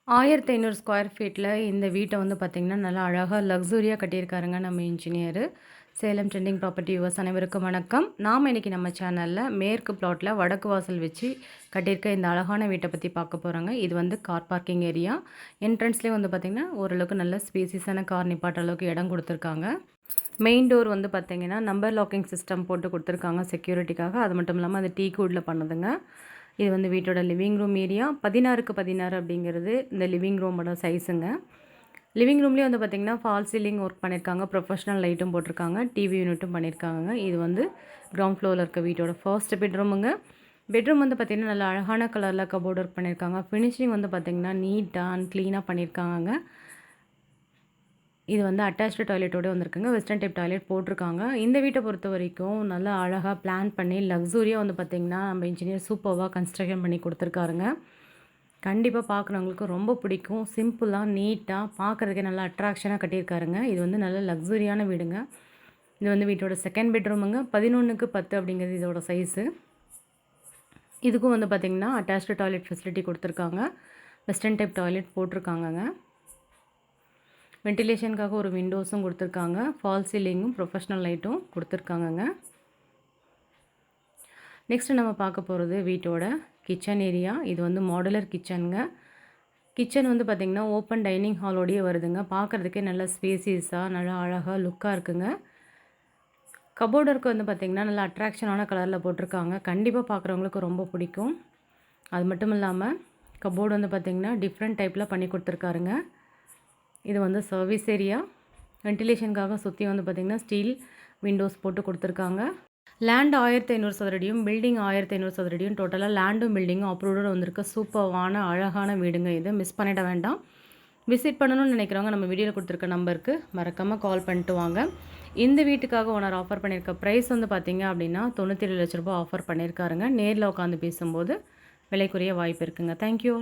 1500 square ஃபீட்ல இந்த வீட்ட வந்து பார்த்தீங்கன்னா, நல்லா அழகா லக்ஸூரியா கட்டியிருக்காருங்க நம்ம engineer. Salem trending property viewers அனைவருக்கும் வணக்கம். நாம இன்னைக்கு நம்ம சேனல்ல மேற்கு பிளாட்ல வடக்கு வாசல் வச்சு கட்டியிருக்க இந்த அழகான வீட்ட பத்தி பார்க்க போறோங்க. இது வந்து கார் பார்க்கிங் ஏரியா. என்ட்ரன்ஸ்லயே வந்து பார்த்தீங்கன்னா, ஓரளவுக்கு நல்ல ஸ்பேசியஸான கார் நிப்பாட்டுற அளவுக்கு இடம் குடுத்துருக்காங்க. மெயின் டோர் வந்து பார்த்தீங்கன்னா, நம்பர் லாக்கிங் சிஸ்டம் போட்டு குடுத்துருக்காங்க செக்யூரிட்டிக்காக. அது மட்டும் இல்லாம அது டீக்வுட்ல பண்ணதுங்க. இது வந்து வீட்டோட லிவிங் ரூம் ஏரியா. 16க்கு 16 அப்படிங்கிறது இந்த லிவிங் ரூமோட சைஸுங்க. லிவிங் ரூம்லேயே வந்து பார்த்திங்கன்னா ஃபால் சீலிங் ஒர்க் பண்ணியிருக்காங்க. ப்ரொஃபஷனல் லைட்டும் போட்டிருக்காங்க. டிவி யூனிட்டும் பண்ணியிருக்காங்க. இது வந்து கிரவுண்ட் ஃப்ளோரில் இருக்க வீட்டோட ஃபர்ஸ்ட் பெட்ரூமுங்க. பெட்ரூம் வந்து பார்த்திங்கன்னா நல்லா அழகான கலரில் கபோர்ட் ஒர்க் பண்ணியிருக்காங்க. ஃபினிஷிங் வந்து பார்த்திங்கன்னா நீட்டாக அண்ட் க்ளீனாக பண்ணியிருக்காங்க. இது வந்து அட்டாச்டு டாய்லெட்டோட வந்திருக்குங்க. வெஸ்டர்ன் டைப் டாய்லெட் போட்டிருக்காங்க. இந்த வீட்டை பொறுத்த வரைக்கும் நல்லா அழகாக பிளான் பண்ணி லக்ஸூரியாக வந்து பார்த்திங்கன்னா நம்ம இன்ஜினியர் சூப்பராக கன்ஸ்ட்ரக்ஷன் பண்ணி கொடுத்துருக்காருங்க. கண்டிப்பாக பார்க்குறவங்களுக்கு ரொம்ப பிடிக்கும். சிம்பிளாக நீட்டாக பார்க்குறதுக்கே நல்லா அட்ராக்ஷனாக கட்டியிருக்காருங்க. இது வந்து நல்ல லக்ஸூரியான வீடுங்க. இது வந்து வீட்டோட செகண்ட் பெட்ரூமுங்க. 11க்கு 10 அப்படிங்கிறது இதோட சைஸு. இதுக்கும் வந்து பார்த்திங்கன்னா அட்டாச்டு டாய்லெட் ஃபெசிலிட்டி கொடுத்துருக்காங்க. வெஸ்டர்ன் டைப் டாய்லெட் போட்டிருக்காங்கங்க. வென்டிலேஷனுக்காக ஒரு விண்டோஸும் கொடுத்துருக்காங்க. ஃபால் சீலிங்கும் ப்ரொஃபஷ்னல் லைட்டும் கொடுத்துருக்காங்கங்க. நெக்ஸ்ட்டு நம்ம பார்க்க போகிறது வீட்டோட கிச்சன் ஏரியா. இது வந்து மாடுலர் கிச்சனுங்க. கிச்சன் வந்து பார்த்திங்கன்னா ஓப்பன் டைனிங் ஹாலோடையே வருதுங்க. பார்க்குறதுக்கே நல்லா ஸ்பேசியஸாக நல்லா அழகாக லுக்காக இருக்குங்க. கபோர்டு ஒர்க் வந்து பார்த்திங்கன்னா நல்லா அட்ராக்ஷனான கலரில் போட்டிருக்காங்க. கண்டிப்பாக பார்க்குறவங்களுக்கு ரொம்ப பிடிக்கும். அது மட்டும் இல்லாமல் கபோர்டு வந்து பார்த்திங்கன்னா டிஃப்ரெண்ட் டைப்பில் பண்ணி கொடுத்துருக்காருங்க. இது வந்து சர்வீஸ் ஏரியா. வென்டிலேஷனுக்காக சுற்றி வந்து பார்த்திங்கன்னா ஸ்டீல் விண்டோஸ் போட்டு கொடுத்துருக்காங்க. லேண்ட் 1500 சதுரடியும் பில்டிங் 1500 சதுரடியும் டோட்டலாக லேண்டும் பில்டிங்கும் அப்ரூவ்டோடு வந்திருக்க சூப்பரான அழகான வீடுங்க. இது மிஸ் பண்ணிட வேண்டாம். விசிட் பண்ணணும்னு நினைக்கிறவங்க நம்ம வீடியோவில் கொடுத்துருக்க நம்பருக்கு மறக்காமல் கால் பண்ணிட்டு வாங்க. இந்த வீட்டுக்காக ஓனர் ஆஃபர் பண்ணியிருக்க ப்ரைஸ் வந்து பார்த்திங்க அப்படின்னா 97 லட்ச ரூபா ஆஃபர் பண்ணியிருக்காருங்க. நேரில் உட்காந்து பேசும்போது விலை குறைய வாய்ப்பு இருக்குங்க. தேங்க்யூ.